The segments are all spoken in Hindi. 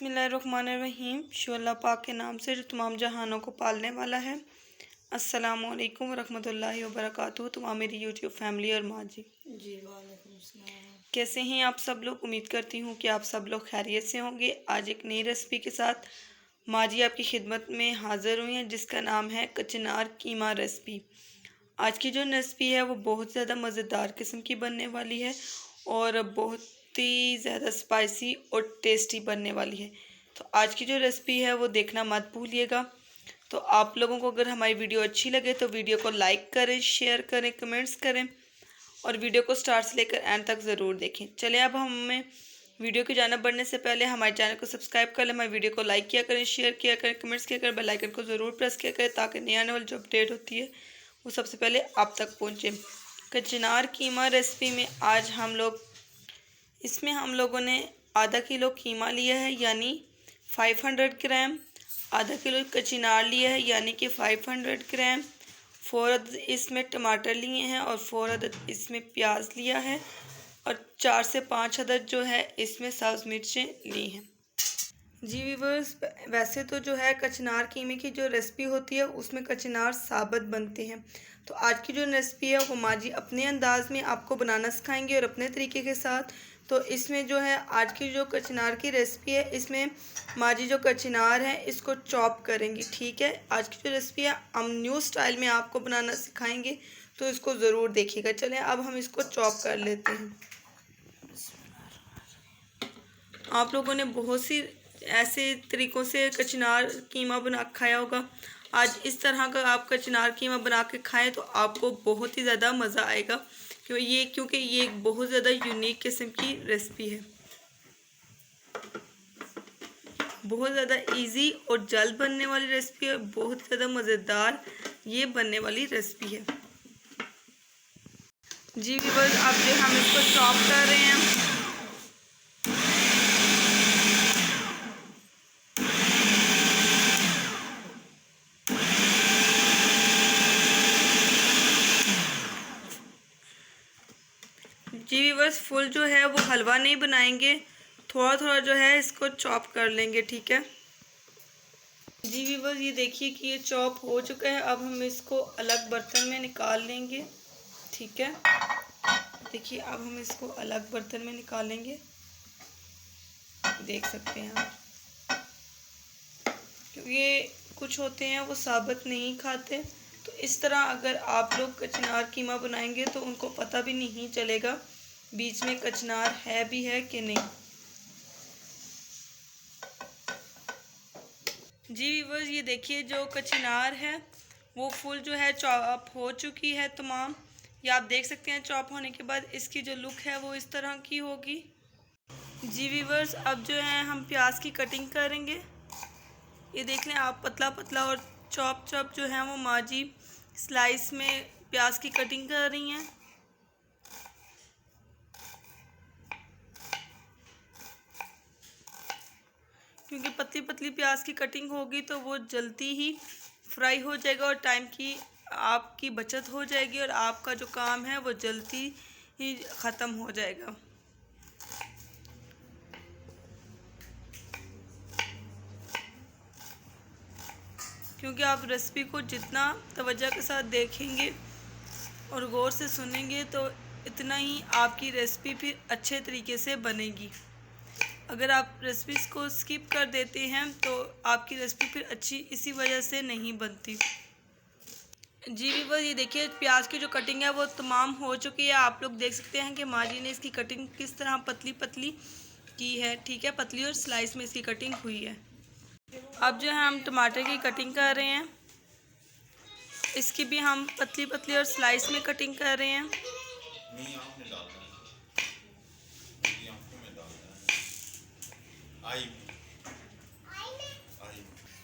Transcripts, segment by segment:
बिस्मिल्लाहिर्रहमानिर्रहीम। शो अल्लाह पाक के नाम से जो तमाम जहानों को पालने वाला है। अस्सलामु अलैकुम वरहमतुल्लाहि वबरकातुहू। तमाम मेरी यूट्यूब फैमिली और माँ जी वालेकुम सलाम। कैसे हैं आप सब लोग। उम्मीद करती हूँ कि आप सब लोग खैरियत से होंगे। आज एक नई रेसिपी के साथ माँ जी आपकी खिदमत में हाज़िर हुई हैं, जिसका नाम है कचनार कीमा रेसिपी। आज की जो रेसिपी है वो बहुत ज़्यादा मज़ेदार किस्म की बनने वाली है और बहुत ही ज़्यादा स्पाइसी और टेस्टी बनने वाली है। तो आज की जो रेसिपी है वो देखना मत भूलिएगा। तो आप लोगों को अगर हमारी वीडियो अच्छी लगे तो वीडियो को लाइक करें, शेयर करें, कमेंट्स करें और वीडियो को स्टार्ट से लेकर एंड तक ज़रूर देखें। चलिए अब हमें वीडियो की जानिब बढ़ने से पहले हमारे चैनल को सब्सक्राइब कर लें, हमारी वीडियो को लाइक किया करें, शेयर किया करें, कमेंट्स किया करें, बेल आइकन को ज़रूर प्रेस किया करें ताकि नई आने वाली जो अपडेट होती है वो सबसे पहले आप तक पहुँचे। कचनार कीमा रेसिपी में आज इसमें हम लोगों ने आधा किलो कीमा लिया है यानी 500 ग्राम, आधा किलो कचनार लिया है यानी कि 500 ग्राम, 4 अदद इसमें टमाटर लिए हैं और 4 अदद इसमें प्याज लिया है और 4 से 5 अदद जो है इसमें सब्ज़ मिर्चें ली हैं। जी व्यूअर्स, वैसे तो जो है कचनार कीमे की जो रेसिपी होती है उसमें कचनार साबुत बनते हैं। तो आज की जो रेसिपी है वो माँ जी अपने अंदाज में आपको बनाना सिखाएंगे और अपने तरीके के साथ। तो इसमें जो है आज की जो कचनार की रेसिपी है इसमें माँ जी जो कचनार है इसको चॉप करेंगी। ठीक है, आज की जो रेसिपी है हम न्यू स्टाइल में आपको बनाना सिखाएंगे, तो इसको ज़रूर देखिएगा। चलें अब हम इसको चॉप कर लेते हैं। आप लोगों ने बहुत सी ऐसे तरीक़ों से कचनार कीमा बना खाया होगा। आज इस तरह का आप कचनार कीमा बना के खाएं तो आपको बहुत ही ज़्यादा मज़ा आएगा, क्योंकि ये एक बहुत ज़्यादा यूनिक किस्म की रेसिपी है। बहुत ज़्यादा इजी और जल्द बनने वाली रेसिपी है, बहुत ज़्यादा मज़ेदार ये बनने वाली रेसिपी है। जी व्यूअर्स, अब जो हम इसको चॉप कर रहे हैं। जी व्यूअर्स, फुल जो है वो हलवा नहीं बनाएंगे, थोड़ा थोड़ा जो है इसको चॉप कर लेंगे। ठीक है जी व्यूअर्स, ये देखिए कि ये चॉप हो चुका है। अब हम इसको अलग बर्तन में निकाल लेंगे। ठीक है, देखिए अब हम इसको अलग बर्तन में निकालेंगे, देख सकते हैं आप। क्योंकि कुछ होते हैं वो साबुत नहीं खाते, तो इस तरह अगर आप लोग कचनार कीमा बनाएंगे तो उनको पता भी नहीं चलेगा बीच में कचनार है भी है कि नहीं। जी व्यूअर्स, ये देखिए जो कचनार है वो फुल जो है चॉप हो चुकी है तमाम। ये आप देख सकते हैं चॉप होने के बाद इसकी जो लुक है वो इस तरह की होगी। जी व्यूअर्स, अब जो है हम प्याज की कटिंग करेंगे। ये देख लें आप, पतला पतला और चॉप चॉप जो है वो माँ जी स्लाइस में प्याज की कटिंग कर रही हैं। क्योंकि पतली पतली प्याज की कटिंग होगी तो वो जल्दी ही फ्राई हो जाएगा और टाइम की आपकी बचत हो जाएगी और आपका जो काम है वो जल्दी ही ख़त्म हो जाएगा। क्योंकि आप रेसिपी को जितना तवज्जो के साथ देखेंगे और गौर से सुनेंगे तो इतना ही आपकी रेसिपी फिर अच्छे तरीके से बनेगी। अगर आप रेसिपीज़ को स्किप कर देते हैं तो आपकी रेसिपी फिर अच्छी इसी वजह से नहीं बनती। जी व्यूअर्स, ये देखिए प्याज की जो कटिंग है वो तमाम हो चुकी है। आप लोग देख सकते हैं कि माँ जी ने इसकी कटिंग किस तरह पतली पतली की है। ठीक है, पतली और स्लाइस में इसकी कटिंग हुई है। अब जो है हम टमाटर की कटिंग कर रहे हैं, इसकी भी हम पतली पतली और स्लाइस में कटिंग कर रहे हैं।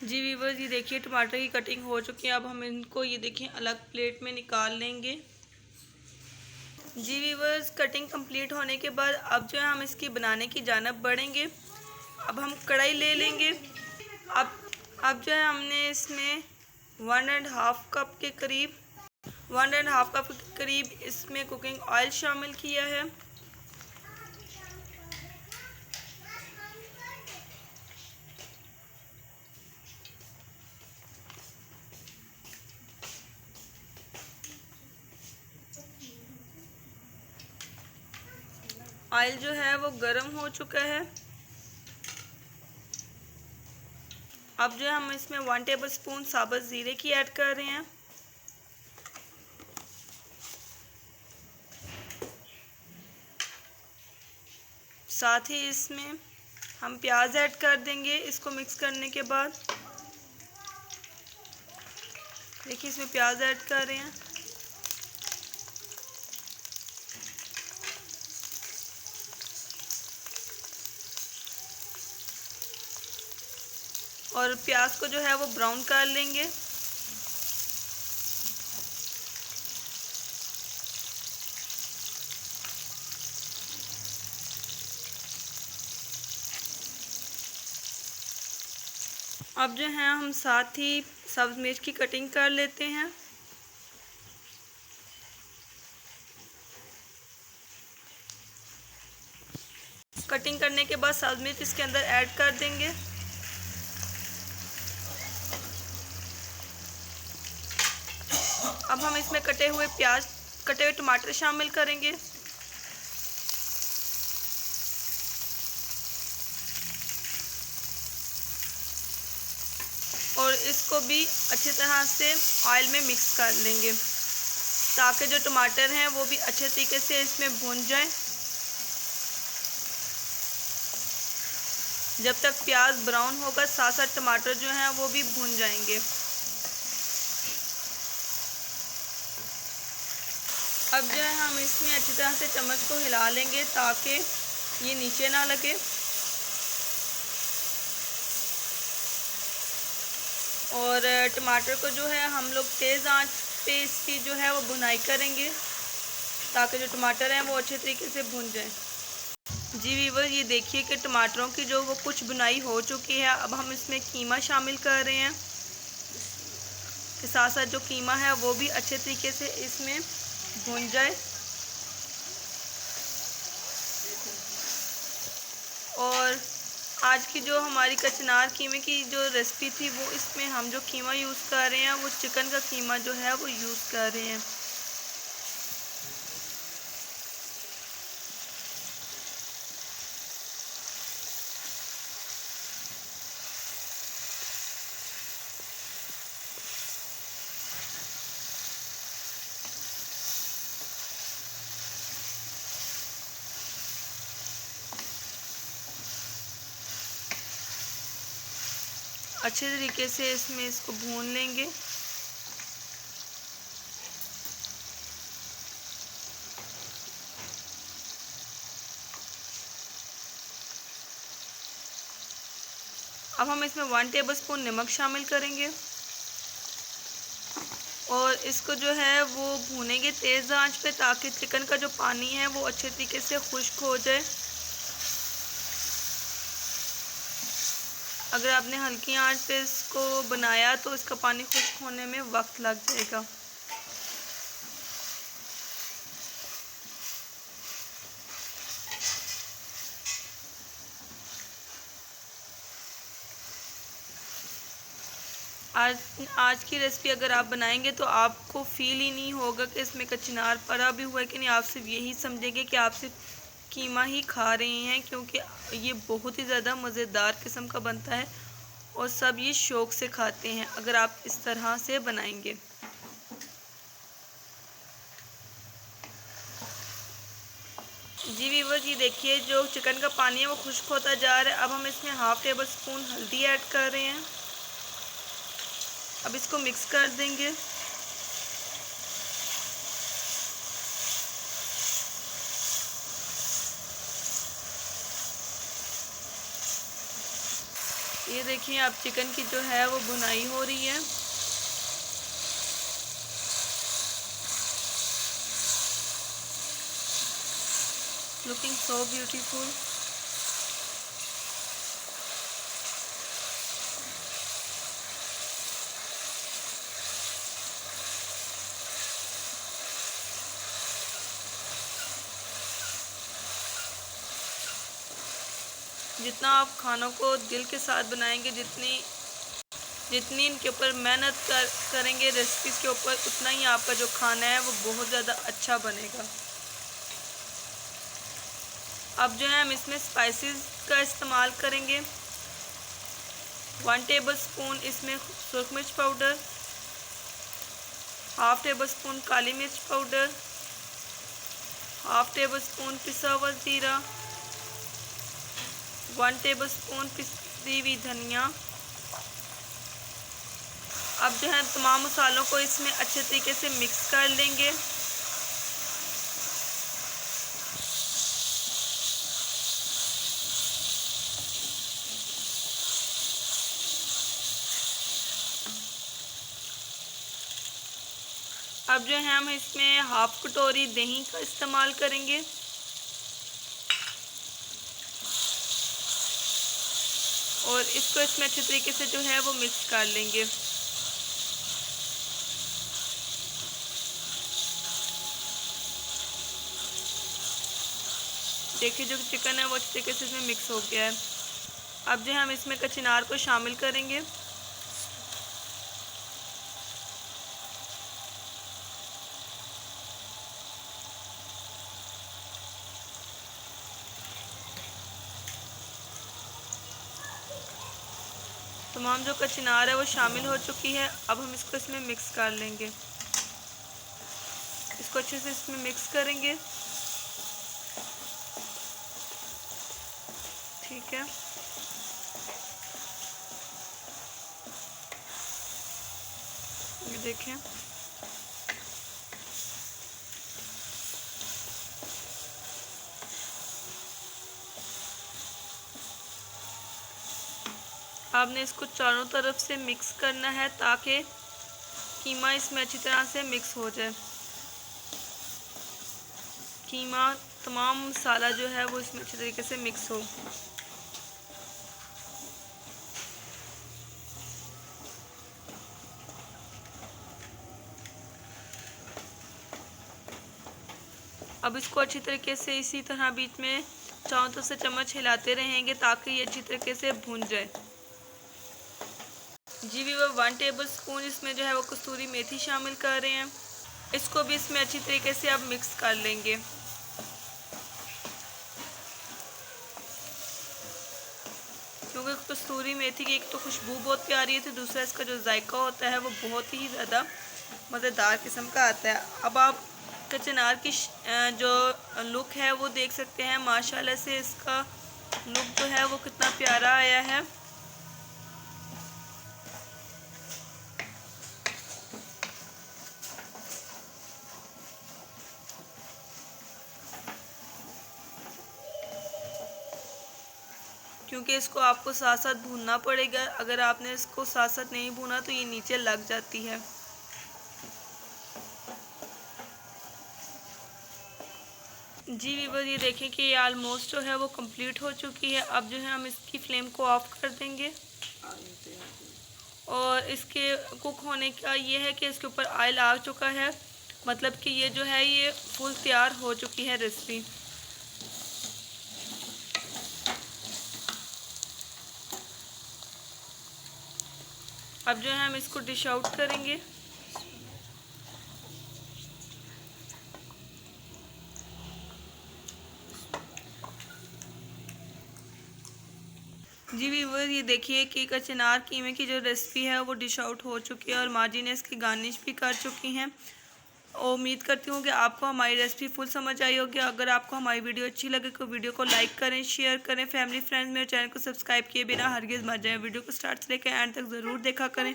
जी व्यूअर्स, ये देखिए टमाटर की कटिंग हो चुकी है। अब हम इनको ये देखिए अलग प्लेट में निकाल लेंगे। जी व्यूअर्स, कटिंग कंप्लीट होने के बाद अब जो है हम इसकी बनाने की जानिब बढ़ेंगे। अब हम कढ़ाई ले लेंगे। अब जो है हमने इसमें 1.5 कप के करीब इसमें कुकिंग ऑयल शामिल किया है। ऑयल जो है वो गर्म हो चुका है। अब जो है हम इसमें 1 टेबलस्पून साबुत ज़ीरे की ऐड कर रहे हैं। साथ ही इसमें हम प्याज ऐड कर देंगे। इसको मिक्स करने के बाद देखिए इसमें प्याज ऐड कर रहे हैं। और प्याज को जो है वो ब्राउन कर लेंगे। अब जो है हम साथ ही सब्ज़ मिर्च की कटिंग कर लेते हैं। कटिंग करने के बाद सब्ज़ मिर्च इसके अंदर ऐड कर देंगे। अब हम इसमें कटे हुए टमाटर शामिल करेंगे। और इसको भी अच्छी तरह से ऑयल में मिक्स कर लेंगे ताकि जो टमाटर हैं वो भी अच्छे तरीके से इसमें भून जाए। जब तक प्याज ब्राउन होगा साथ साथ टमाटर जो हैं वो भी भून जाएंगे। अब जो है हम इसमें अच्छी तरह से चम्मच को हिला लेंगे ताकि ये नीचे ना लगे। और टमाटर को जो है हम लोग तेज़ आंच पे इसकी जो है वो भुनाई करेंगे ताकि जो टमाटर हैं वो अच्छे तरीके से भुन जाएं। जी वीवर, ये देखिए कि टमाटरों की जो वो कुछ भुनाई हो चुकी है। अब हम इसमें कीमा शामिल कर रहे हैं। के साथ साथ जो कीमा है वो भी अच्छे तरीके से इसमें भुन जाए। और आज की जो हमारी कचनार कीमे की जो रेसिपी थी वो इसमें हम जो कीमा यूज़ कर रहे हैं वो चिकन का कीमा जो है वो यूज़ कर रहे हैं। अच्छे तरीके से इसमें इसको भून लेंगे। अब हम इसमें 1 टेबलस्पून नमक शामिल करेंगे और इसको जो है वो भूनेंगे तेज़ आंच पे ताकि चिकन का जो पानी है वो अच्छे तरीके से खुश्क हो जाए। अगर आपने हल्की आंच पे इसको बनाया तो इसका पानी खुश्क होने में वक्त लग जाएगा। आज की रेसिपी अगर आप बनाएंगे तो आपको फील ही नहीं होगा कि इसमें कचनार पड़ा भी हुआ है कि नहीं। आप सिर्फ यही समझेंगे कि आप सिर्फ कीमा ही खा रहे हैं, क्योंकि ये बहुत ही ज़्यादा मज़ेदार किस्म का बनता है और सब ये शौक़ से खाते हैं अगर आप इस तरह से बनाएंगे। जी व्यूअर्स, ये देखिए जो चिकन का पानी है वो खुश्क होता जा रहा है। अब हम इसमें 1/2 टेबलस्पून हल्दी ऐड कर रहे हैं। अब इसको मिक्स कर देंगे। ये देखिए अब चिकन की जो है वो भुनाई हो रही है। Looking so beautiful. जितना आप खानों को दिल के साथ बनाएंगे, जितनी इनके ऊपर मेहनत करेंगे रेसिपीज़ के ऊपर, उतना ही आपका जो खाना है वो बहुत ज़्यादा अच्छा बनेगा। अब जो है हम इसमें स्पाइसेस का इस्तेमाल करेंगे। 1 टेबलस्पून इसमें सुरख मिर्च पाउडर, हाफ टेबल स्पून काली मिर्च पाउडर, हाफ टेबल स्पून पिसा हुआ ज़ीरा, 1 टेबलस्पून पिसी हुई धनिया। अब जो है तमाम मसालों को इसमें अच्छे तरीके से मिक्स कर लेंगे। अब जो है हम इसमें हाफ कटोरी दही का इस्तेमाल करेंगे। और इसको इसमें अच्छे तरीके से जो है वो मिक्स कर लेंगे। देखिए जो चिकन है वो अच्छे तरीके से इसमें मिक्स हो गया है। अब जो हम इसमें कचनार को शामिल करेंगे। तमाम जो कचनार है वो शामिल हो चुकी है। अब हम इसको इसमें मिक्स कर लेंगे। इसको अच्छे से इसमें मिक्स करेंगे। ठीक है, ये देखें। आपने इसको चारों तरफ से मिक्स करना है ताकि कीमा इसमें अच्छी तरह से मिक्स हो जाए। कीमा तमाम मसाला जो है वो इसमें अच्छे तरीके से मिक्स हो। अब इसको अच्छी तरीके से इसी तरह बीच में चारों तरफ से चम्मच हिलाते रहेंगे ताकि ये अच्छी तरीके से भून जाए। जी वीवर 1 टेबलस्पून इसमें जो है वो कसूरी मेथी शामिल कर रहे हैं। इसको भी इसमें अच्छी तरीके से अब मिक्स कर लेंगे। क्योंकि कसूरी मेथी की एक तो खुशबू बहुत प्यारी है, तो दूसरा इसका जो जायका होता है वो बहुत ही ज़्यादा मज़ेदार किस्म का आता है। अब आप कचनार की जो लुक है वो देख सकते हैं। माशाल्लाह से इसका लुक जो है वो कितना प्यारा आया है। क्योंकि इसको आपको साथ साथ भूनना पड़ेगा। अगर आपने इसको साथ साथ नहीं भूना तो ये नीचे लग जाती है। जी वीवर, ये देखें कि ये ऑलमोस्ट जो है वो कंप्लीट हो चुकी है। अब जो है हम इसकी फ्लेम को ऑफ कर देंगे। और इसके कुक होने का ये है कि इसके ऊपर ऑयल आ चुका है, मतलब कि ये जो है ये फुल तैयार हो चुकी है रेसिपी। अब जो है हम इसको डिश आउट करेंगे। जी व्यूअर, ये देखिए कि कचनार कीमे की जो रेसिपी है वो डिश आउट हो चुकी है और माँ जी ने इसकी गार्निश भी कर चुकी हैं। उम्मीद करती हूँ कि आपको हमारी रेसिपी फुल समझ आई होगी। अगर आपको हमारी वीडियो अच्छी लगे तो वीडियो को लाइक करें, शेयर करें, फैमिली फ्रेंड्स मेरे चैनल को सब्सक्राइब किए बिना हरगिज़ मत जाएं। वीडियो को स्टार्ट से लेकर एंड तक ज़रूर देखा करें।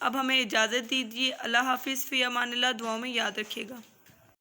अब हमें इजाज़त दीजिए। अल्लाह हाफिज़, फ़ी अमानिल्लाह। दुआओं में याद रखिएगा।